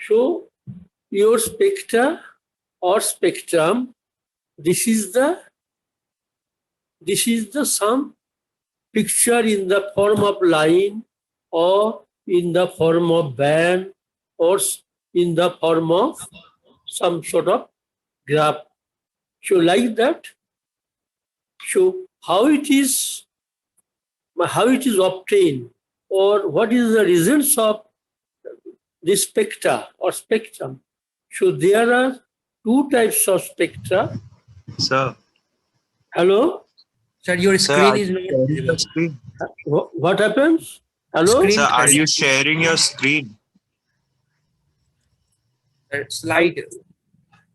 So your spectra or spectrum, this is the some picture in the form of line or in the form of band or in the form of some sort of graph. So like that, so how it is obtained or what is the results of this spectra or spectrum. So there are two types of spectra. Sir. Hello? Sir, your Sir, screen are is you not sharing visible. your screen? What happens? Hello? Screen Sir, are you sharing. sharing your screen? Slide.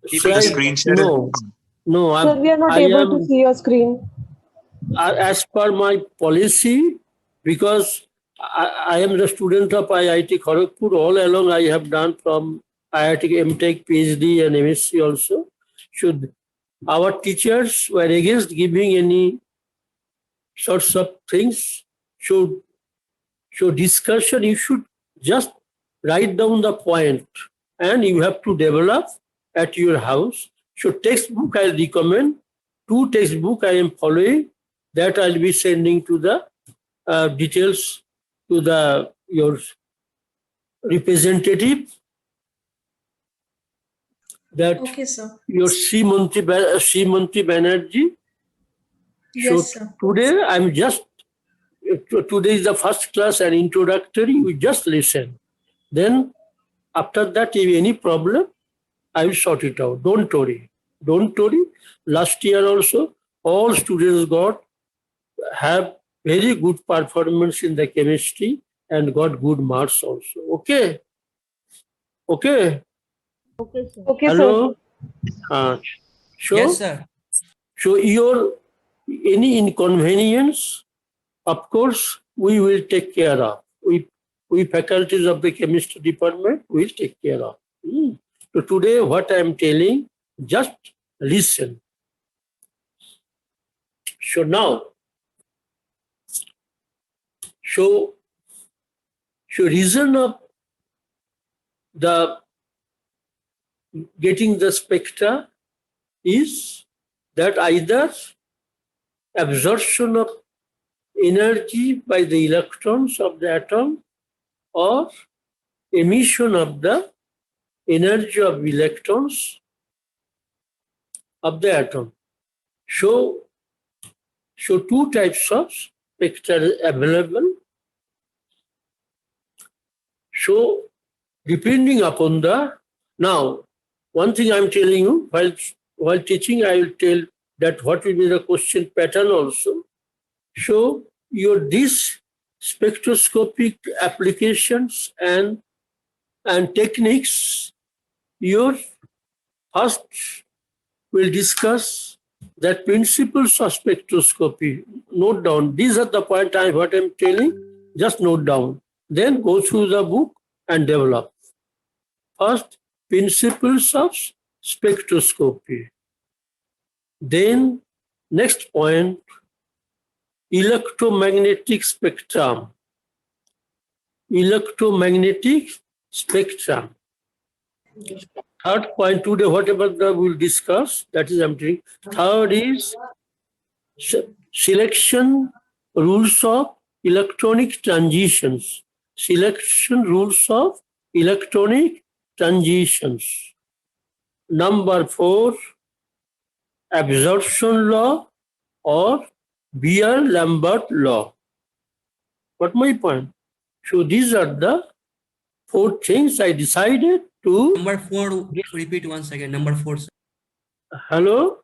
Keep the screen share. No. No, Sir, we are not I able am, to see your screen. as per my policy, because I am the student of IIT Kharagpur, all along I have done from IIT MTech, PhD and MSc also. Should our teachers were against giving any sorts of things, should discussion, you should just write down the point and you have to develop at your house. So textbook I recommend, 2 textbook I am following, that I'll be sending to the details to the your representative, that Okay, sir. your Srimanti Banerjee. Yes, So sir. today I'm just, today is the first class and introductory, you just listen. Then after that, if any problem, I will sort it out. Don't worry. Don't worry. Last year also, all students have very good performance in the chemistry and got good marks also. Okay? Okay? Okay, sir. Hello? So, Yes, sir. so your any inconvenience, of course, we will take care of. We faculties of the chemistry department will take care of. So today, what I am telling, just listen. So now, so reason of the getting the spectra is that either absorption of energy by the electrons of the atom or emission of the energy of electrons of the atom. So 2 types of spectra are available. So depending upon the, now one thing I'm telling you, while teaching, I will tell that what will be the question pattern also. So these spectroscopic applications and techniques, your first will discuss that principles of spectroscopy. Note down. These are the point what I'm telling. Just note down. Then go through the book and develop. First, principles of spectroscopy. Then, next point, electromagnetic spectrum. Electromagnetic spectrum. Third point today, whatever we'll discuss, that is I'm telling. Third is selection rules of electronic transitions. Selection rules of electronic transitions. Number 4, absorption law or Beer-Lambert law. What my point? So these are the 4 things I decided to. Number 4, repeat once again. Number 4, sir. Hello?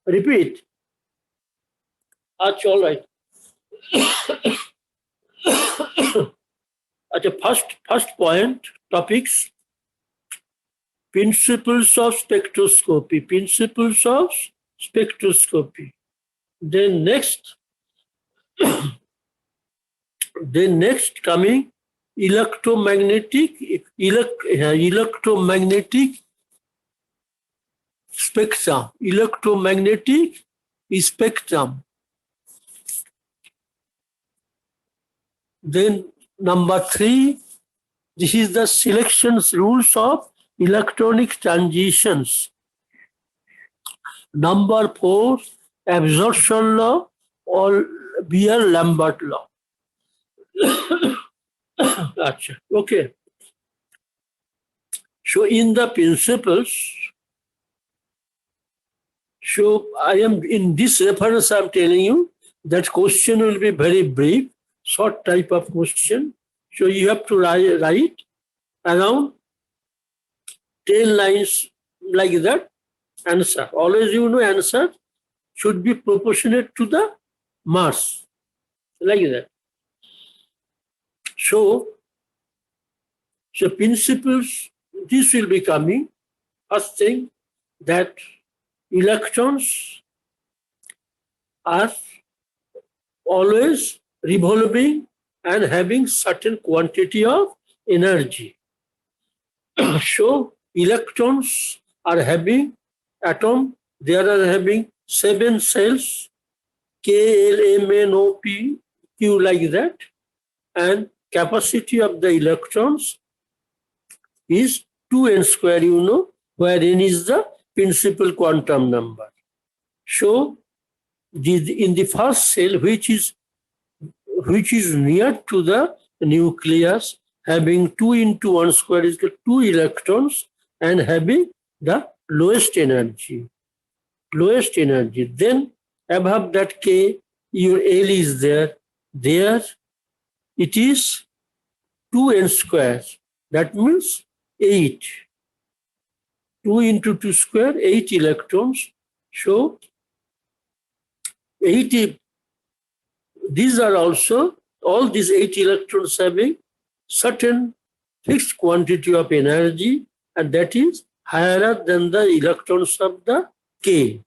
Repeat. All right. At the first point, topics, principles of spectroscopy. Principles of spectroscopy. Then next coming electromagnetic spectrum. Electromagnetic spectrum. Then number 3, This is the selection rules of electronic transitions. Number 4, absorption law or Beer-Lambert law. Okay. So in the principles, so I am in this reference, I'm telling you that question will be very brief, short type of question. So you have to write around 10 lines like that. Answer. Always answer should be proportionate to the mass. Like that. So principles, this will be coming. First thing, that electrons are always revolving and having certain quantity of energy. So electrons are having atom, they are having 7 cells, K, L, M, N, O, P, Q, like that. And capacity of the electrons is 2n square, where n is the principal quantum number. So in the first cell, which is near to the nucleus, having 2 into 1 square is equal to 2 electrons and having the lowest energy. Then above that K, your L is there. There it is 2n square. That means 8. 2 into 2 square, 8 electrons. So 80. These are also, all these 8 electrons having certain fixed quantity of energy, and that is higher than the electrons of the K.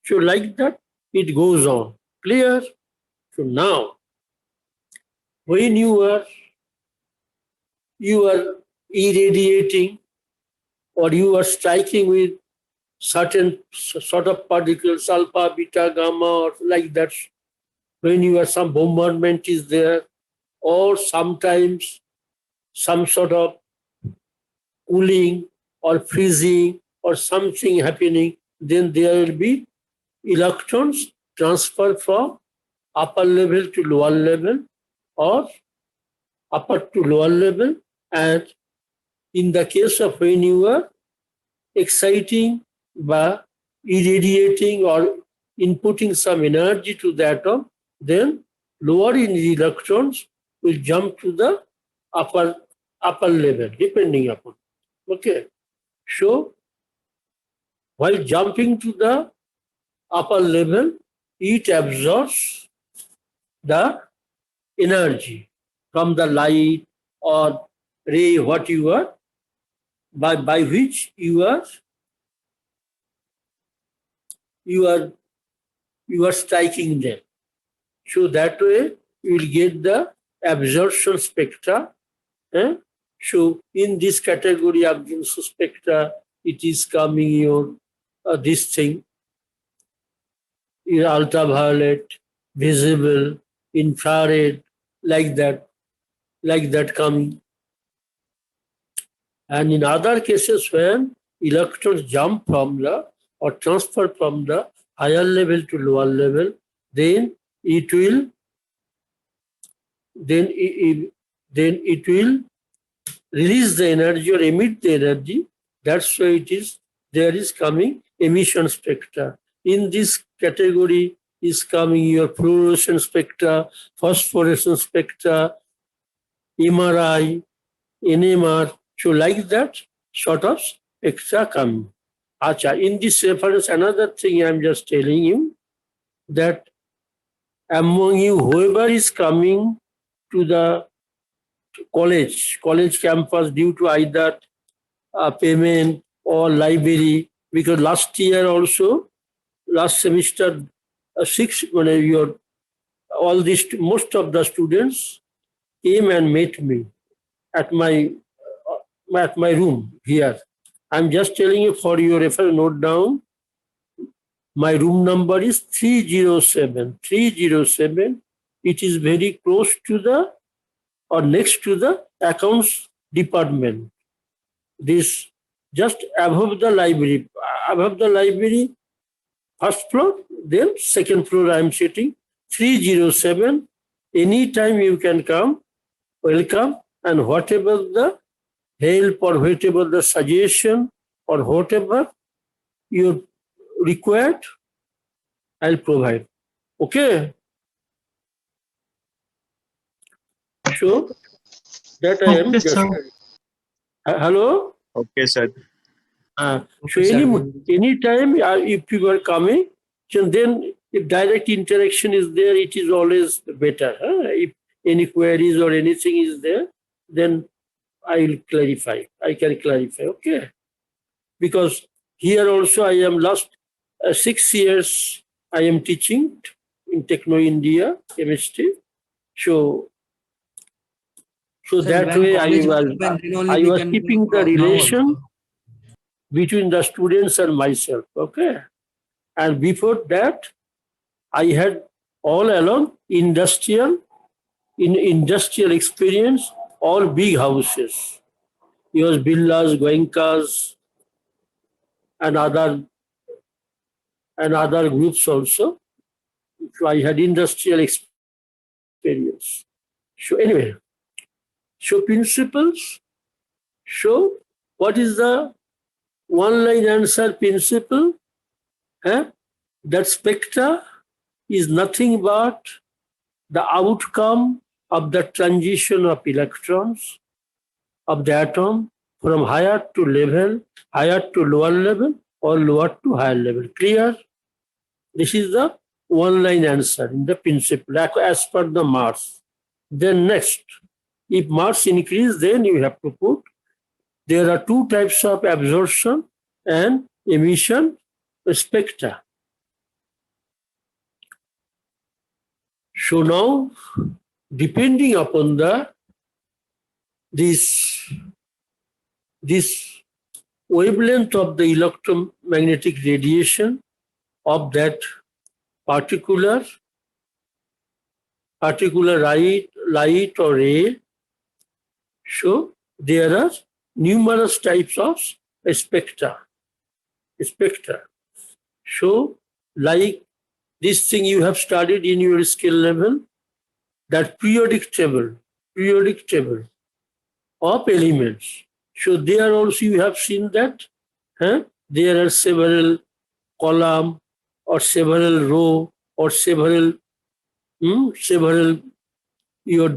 So like that, it goes on. Clear? So now, when you are irradiating or you are striking with certain sort of particles, alpha, beta, gamma, or like that, when you are some bombardment is there, or sometimes some sort of cooling or freezing or something happening, then there will be electrons transfer from upper level to lower level or upper to lower level. And in the case of when you are exciting by irradiating or inputting some energy to the atom, then lower in the electrons will jump to the upper level, depending upon. Okay. So while jumping to the upper level, it absorbs the energy from the light or ray, what you are, by which you are striking them. So that way you will get the absorption spectra. So in this category of spectra, it is coming your this thing, your ultraviolet, visible, infrared, like that coming. And in other cases, when electrons jump from the or transfer from the higher level to lower level, then it will release the energy or emit the energy. That's why there is coming emission spectra. In this category is coming your fluorescent spectra, phosphorescent spectra, MRI, NMR. So like that sort of spectra coming. In this reference, another thing I'm just telling you, that among you, whoever is coming to the college campus due to either payment or library, because last semester, most of the students came and met me at my room here. I'm just telling you for your reference, note down. My room number is 307. 307. It is very close to the or next to the accounts department. This just above the library, first floor, then second floor I am sitting, 307. Anytime you can come, welcome, and whatever the help or whatever the suggestion or whatever you required, I'll provide. Okay? So that I am Okay, just. sir. Hello? Okay, sir. So Okay, sir. anytime if you are coming, so then if direct interaction is there, it is always better. If any queries or anything is there, then I will clarify. I can clarify. Okay. Because here also I am last 6 years I am teaching in Techno India chemistry. So Sir, that when way college will open, then only I we was can keeping go the now relation also. between the students and myself. Okay. And before that, I had all along industrial experience, all big houses. It was Billas, Goenkas, and other groups also. So I had industrial experience. So anyway, so principles. So what is the one-line answer principle? That spectra is nothing but the outcome of the transition of electrons of the atom from higher to lower level, or lower to higher level. Clear? This is the one-line answer in the principle as per the mass. Then next, if mass increase, then you have to put there are two types of absorption and emission spectra. So now, depending upon this wavelength of the electromagnetic radiation of that particular light or ray, so there are numerous types of spectra. So like this thing you have studied in your skill level, that periodic table of elements. So there also you have seen that there are several column or several row or several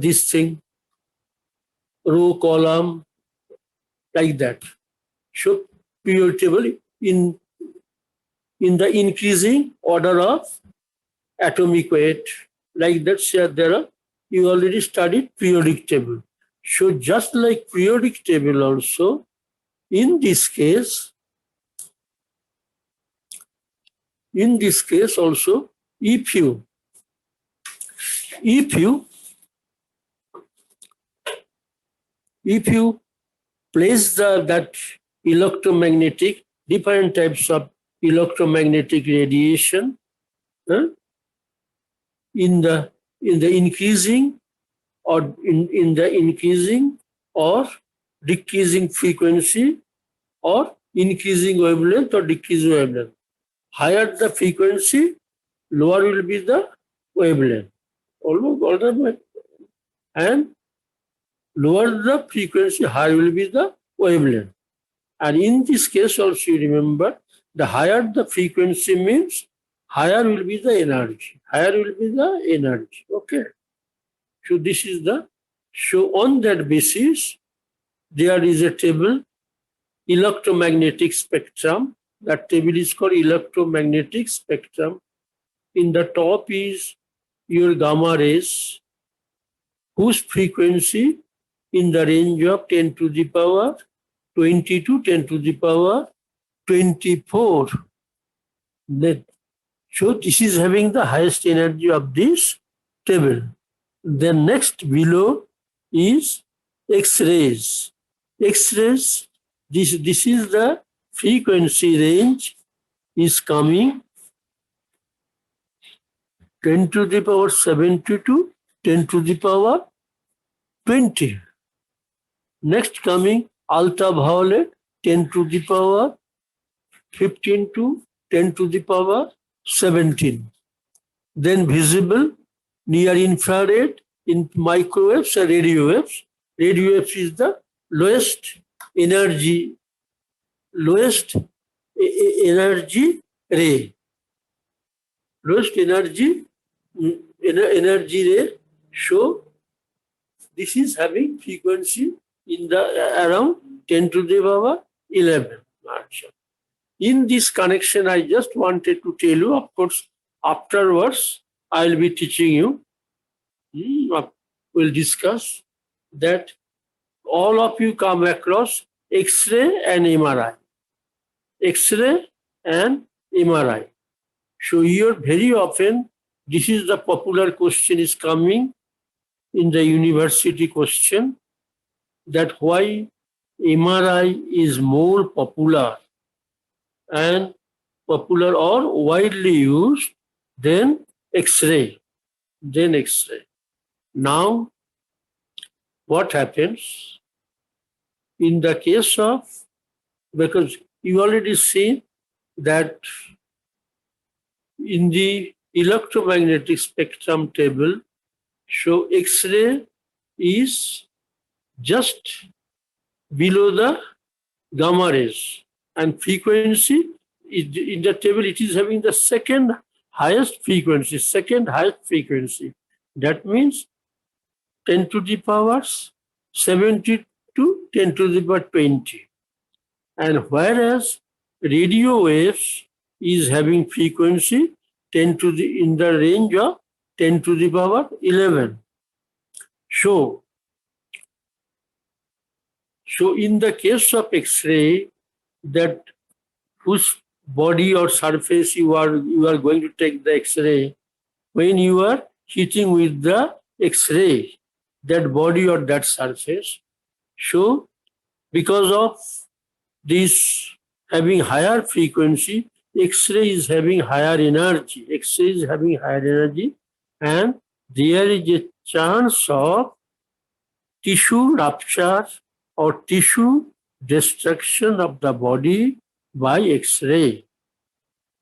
this thing, row, column, like that. So periodic table in the increasing order of atomic weight, like that. So there are, you already studied periodic table. So just like periodic table also, in this case also, if you place that electromagnetic, different types of electromagnetic radiation in the increasing or in the increasing or decreasing frequency, or increasing wavelength or decreasing wavelength. Higher the frequency, lower will be the wavelength. Almost, and lower the frequency, higher will be the wavelength. And in this case also, you remember, the higher the frequency means higher will be the energy. Okay. So this is so on that basis, there is a table, electromagnetic spectrum. That table is called electromagnetic spectrum. In the top is your gamma rays, whose frequency in the range of 10 to the power 20 to 10 to the power 24. So this is having the highest energy of this table. Then next below is X-rays. X-rays, this is the frequency range is coming 10 to the power 70 to 10 to the power 20. Next coming ultraviolet 10 to the power 15 to 10 to the power 17. Then visible near infrared, in microwaves and radio waves. Radio waves is the lowest energy ray. Lowest energy ray. So this is having frequency in the around 10 to the power 11. In this connection, I just wanted to tell you, of course, afterwards, I'll be teaching you, we'll discuss that all of you come across X-ray and MRI. X-ray and MRI. So here very often, this is the popular question is coming in the university question, that why MRI is more popular and popular or widely used than X-ray. Now, what happens in the case of, because you already see that in the electromagnetic spectrum table, so X-ray is just below the gamma rays, and frequency in the table, it is having the second highest frequency. That means 10 to the power 70 to 10 to the power 20. And whereas radio waves is having frequency 10 to the, in the range of 10 to the power 11. So in the case of X-ray, that whose body or surface you are going to take the X-ray, when you are hitting with the X-ray, that body or that surface, so because of this having higher frequency, X-ray is having higher energy. And there is a chance of tissue rupture or tissue destruction of the body by X-ray.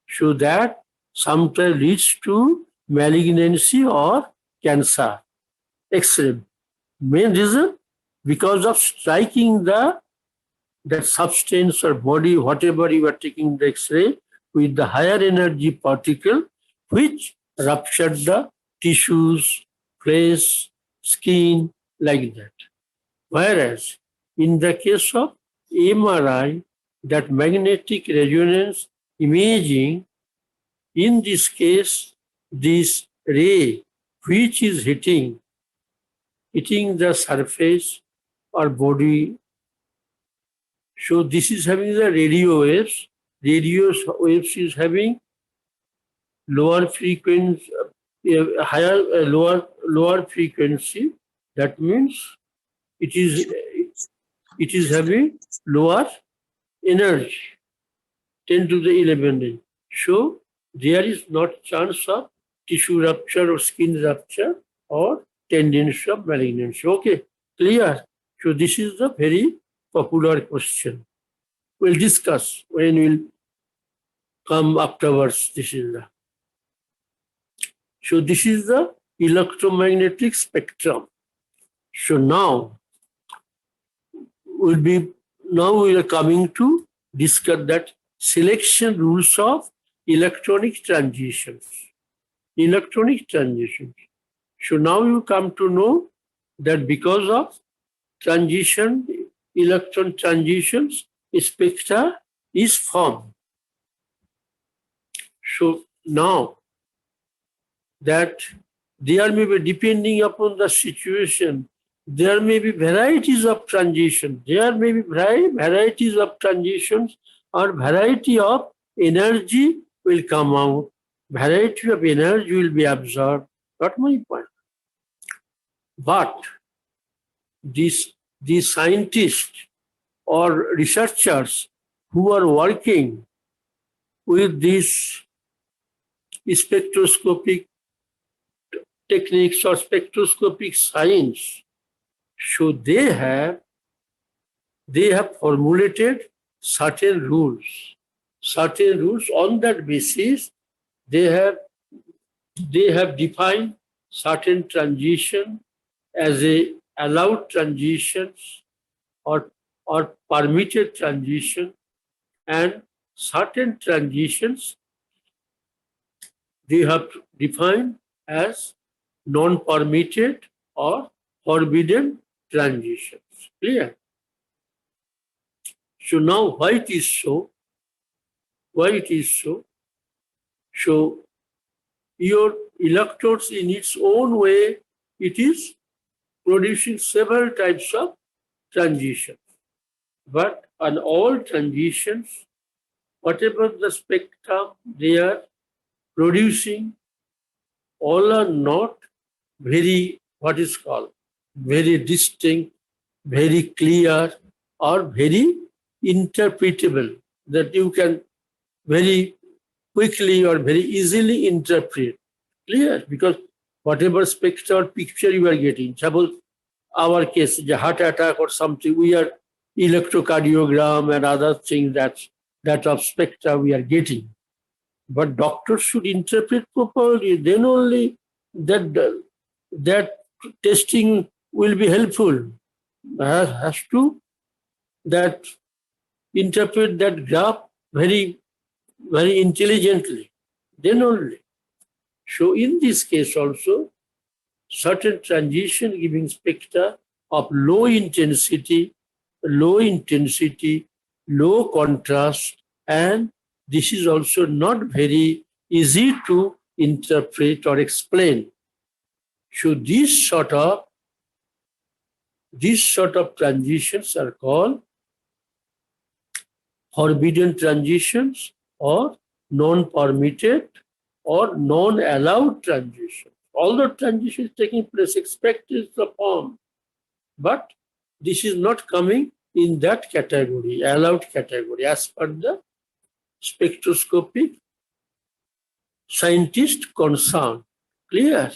So that sometimes leads to malignancy or cancer. X-ray. Main reason, because of striking that substance or body, whatever you are taking the X-ray, with the higher energy particle, which ruptured the tissues, flesh, skin, like that. Whereas in the case of MRI, that magnetic resonance imaging, in this case, this ray which is hitting the surface or body. So this is having the radio waves. Radio waves is having lower frequency, lower frequency. That means it is having lower energy, 10 to the 11. So there is not chance of tissue rupture or skin rupture or tendency of malignancy. Okay, clear? So this is the very popular question. We'll discuss when we'll come afterwards. This is the electromagnetic spectrum. So now we are coming to discuss that selection rules of electronic transitions. So now you come to know that because of transition, electron transitions, spectra is formed. So now that there may be, depending upon the situation, there may be varieties of transitions. There may be varieties of transitions, or variety of energy will come out. Variety of energy will be absorbed. Got my point? But these scientists or researchers who are working with these spectroscopic techniques or spectroscopic science, so they have they have formulated certain rules. Certain rules. On that basis, they have defined certain transition as a allowed transitions or permitted transition, and certain transitions they have defined as non-permitted or forbidden transitions. Clear? So now why it is so? Why it is so? So your electrodes in its own way, it is producing several types of transitions. But on all transitions, whatever the spectrum they are producing, all are not very, what is called, very distinct, very clear, or very interpretable, that you can very quickly or very easily interpret. Clear? Because whatever spectra or picture you are getting, suppose our case, the heart attack or something, we are electrocardiogram and other things that of spectra we are getting. But doctors should interpret properly, then only that testing will be helpful. Has to that interpret that graph very, very intelligently, then only. So in this case also, certain transition giving spectra of low intensity, low contrast, and this is also not very easy to interpret or explain. So these sort of transitions are called forbidden transitions or non-permitted or non-allowed transitions. All the transitions taking place, expect is the form, but this is not coming in that category, allowed category, as per the spectroscopic scientist concerned. Clear?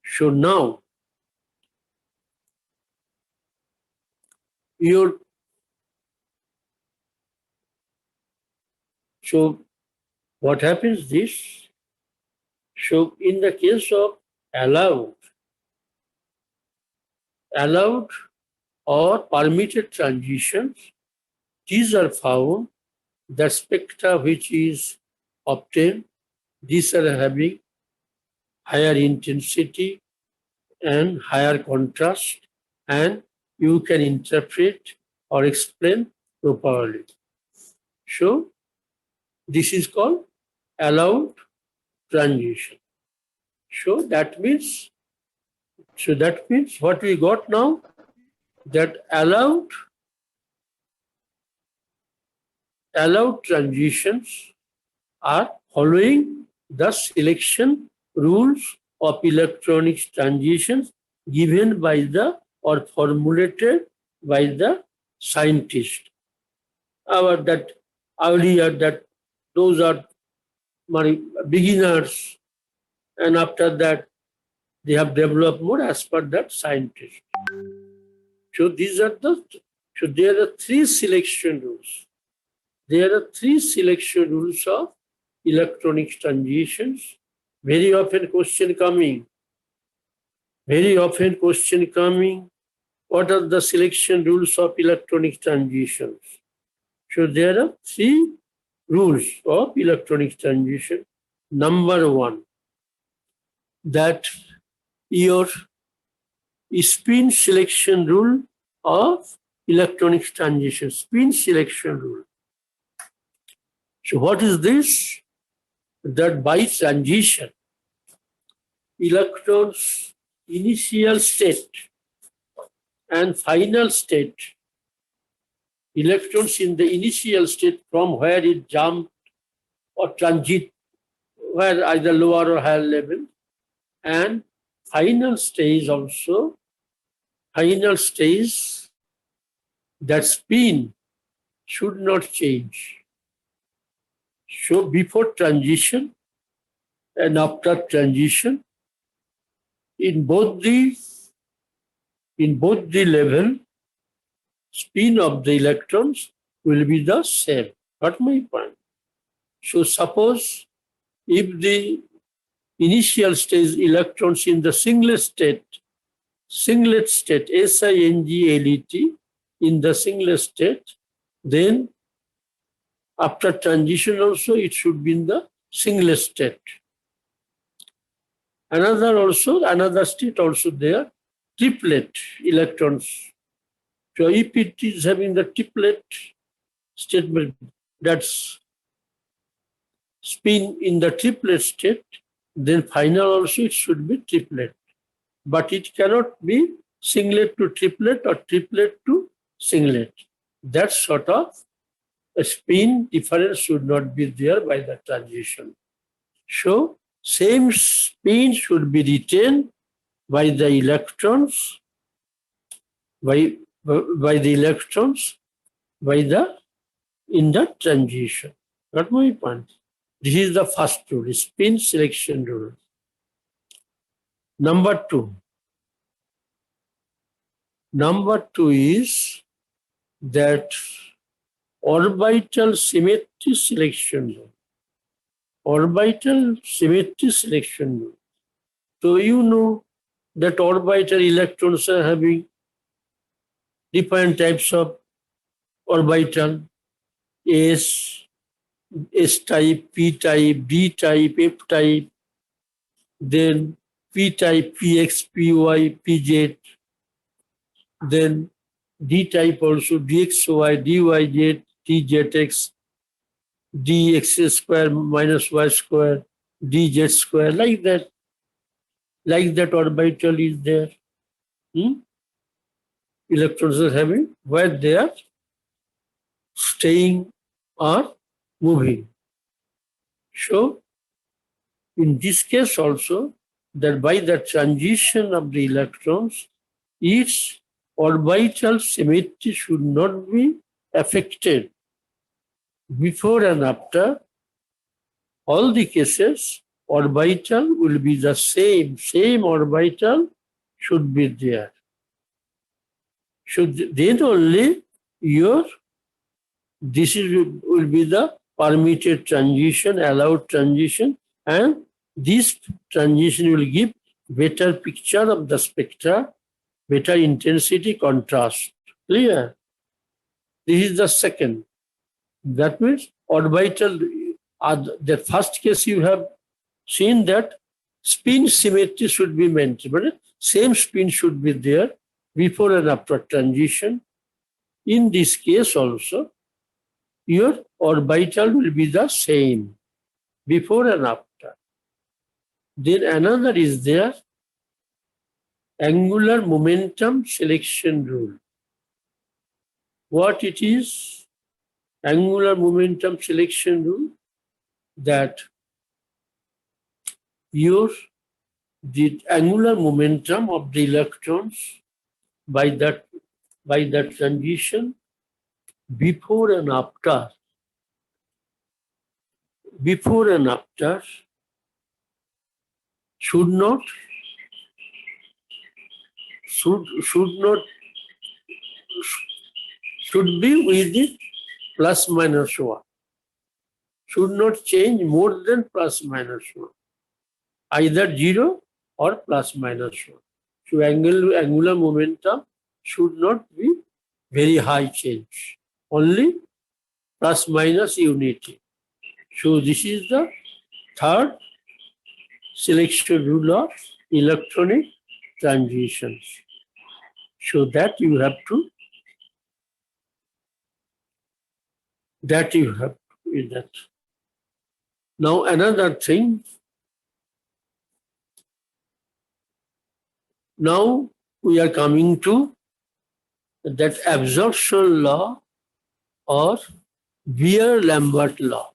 So now, so what happens this? So in the case of allowed or permitted transitions, these are found that spectra which is obtained, these are having higher intensity and higher contrast, and you can interpret or explain properly. So this is called allowed transition. So that means what we got now, that allowed transitions are following the selection rules of electronic transitions given by the or formulated by the scientist. Those are my beginners, and after that they have developed more as per that scientist. So there are three selection rules. There are three selection rules of electronic transitions. Very often question coming. What are the selection rules of electronic transitions? So there are three rules of electronic transition. Number one, that your spin selection rule of electronic transition, spin selection rule. So what is this? That by transition, electrons' initial state and final state, electrons in the initial state from where it jumped or transit, where either lower or higher level, and final stage also, that spin should not change. So before transition and after transition, in both the level, spin of the electrons will be the same. Got my point? So suppose if the initial stage electrons in the singlet state, S-I-N-G-L-E-T, in the singlet state, then after transition also it should be in the singlet state. Another state also there, triplet electrons. So if it is having the triplet statement, that's spin in the triplet state, then final also it should be triplet. But it cannot be singlet to triplet or triplet to singlet. That sort of a spin difference should not be there by the transition. So same spin should be retained by the electrons, in the transition. Got my point? This is the first rule, spin selection rule. Number two is that orbital symmetry selection rule. Orbital symmetry selection rule. So you know that orbital electrons are having different types of orbital, S type, P type, D type, F type, then P type, PX, PY, PZ, then D type also, DXY, DYZ, DZX, dx square minus y square, dz square, like that. Like that orbital is there. Electrons are having where they are staying or moving. So in this case also, that by the transition of the electrons, its orbital symmetry should not be affected. Before and after, all the cases, orbital will be the same orbital should be there. So then only this will be the permitted transition, allowed transition, and this transition will give better picture of the spectra, better intensity contrast. Clear? This is the second. That means orbital, the first case you have seen that spin symmetry should be maintained, but same spin should be there before and after transition. In this case also, your orbital will be the same before and after. Then another is there, angular momentum selection rule. What it is? Angular momentum selection rule, that the angular momentum of the electrons by that transition before and after should be with the plus minus 1. Should not change more than plus minus 1. Either 0 or plus minus 1. So angular momentum should not be very high change. Only plus minus unity. So this is the third selection rule of electronic transitions. So that you have to with that. Now another thing. Now we are coming to that absorption law or Beer-Lambert law.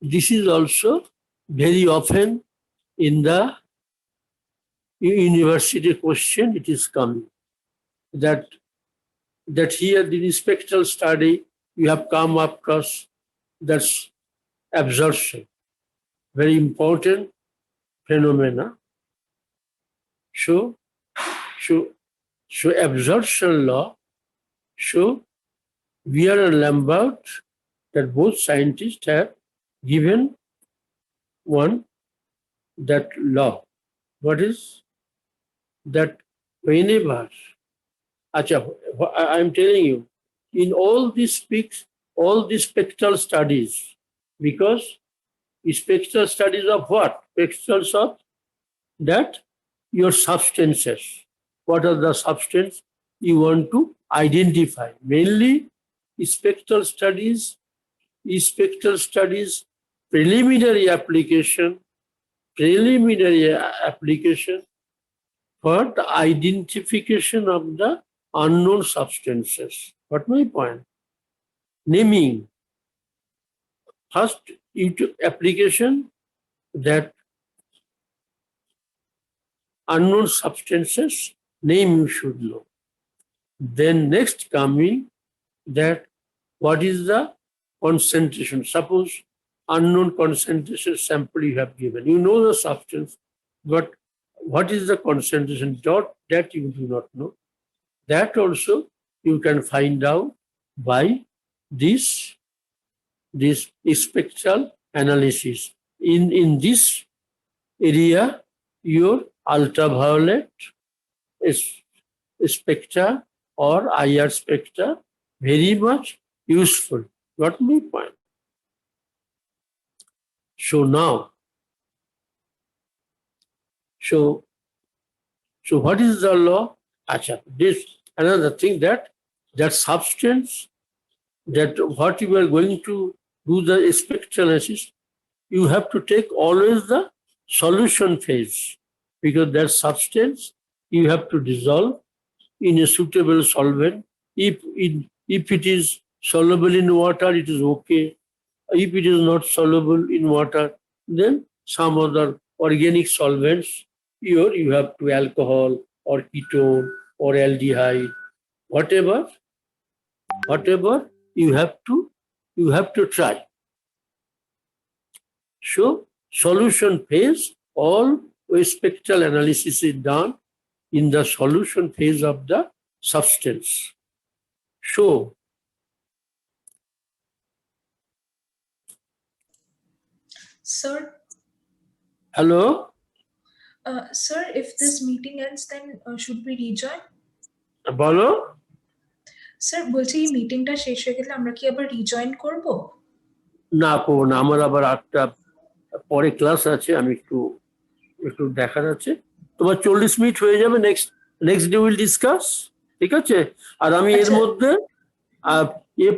This is also very often in the university question it is coming. That here the spectral study you have come across, that's absorption. Very important phenomena. So absorption law So Weir and Lambert, that both scientists have given one that law. What is that? Whenever, I'm telling you, in all these spectral studies, because spectral studies of what? Spectrals of that your substances. What are the substance you want to identify? Mainly spectral studies, preliminary application for the identification of the unknown substances. What my point? Naming. First, application that unknown substances, name you should know. Then next coming that what is the concentration? Suppose unknown concentration sample you have given. You know the substance, but what is the concentration that you do not know. That also you can find out by this spectral analysis. In this area, your ultraviolet spectra or IR spectra very much useful. Got my point? So now, so what is the law? This another thing that substance, that what you are going to do the spectral analysis, you have to take always the solution phase, because that substance you have to dissolve in a suitable solvent. If it is soluble in water, it is okay. If it is not soluble in water, then some other organic solvents, you have to alcohol or ketone or aldehyde, whatever you have to try. So solution phase, all spectral analysis is done in the solution phase of the substance. So Sir, hello, sir, if this meeting ends, then should we rejoin? bolo. Sir বলছি এই মিটিংটা শেষ হয়ে গেলে আমরা কি আবার rejoin করব? না করবো না, আমার আবার 8টা পরে ক্লাস আছে, আমি একটু দেখার আছে। তোমার 40 মিনিট হয়ে যাবে, নেক্সট ডে উইল ডিসকাস, ঠিক আছে? আর আমি এর আচ্ছা। মধ্যে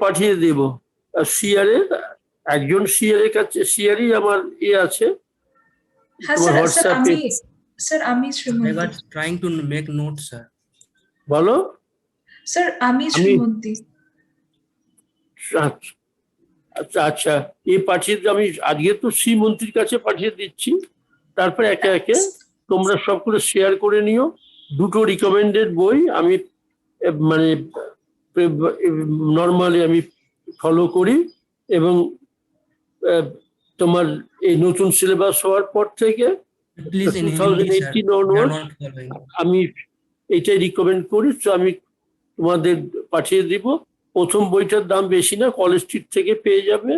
পাঠিয়ে দেব সিআরের একজন, সিআরের কাছে সিআরই আমার আছে হ্যাঁ তোমার স্যার, হোয়াটসঅ্যাপে। আমি I Srimanti. was trying to make notes, sir. বলো। স্যার আমি শ্রীমন্তী। আচ্ছা, পাঠিয়ে আমি আজকে তো শ্রী মন্ত্রীর কাছে পাঠিয়ে দিচ্ছি, তারপরে একে একে তোমরা সব করে শেয়ার করে নিও। 2টো রিকমেন্ডেড বই আমি মানে নর্মালি আমি ফলো করি, এবং তোমার এই নতুন সিলেবাস হওয়ার পর থেকে Please in Hindi, 2018 sir. We are onwards not following. আমি এটাই রিকমেন্ড করি। তো আমি তোমাদের পাঠিয়ে দিব। প্রথম বইটার দাম বেশি না, কলেজ স্ট্রিট থেকে পেয়ে যাবে।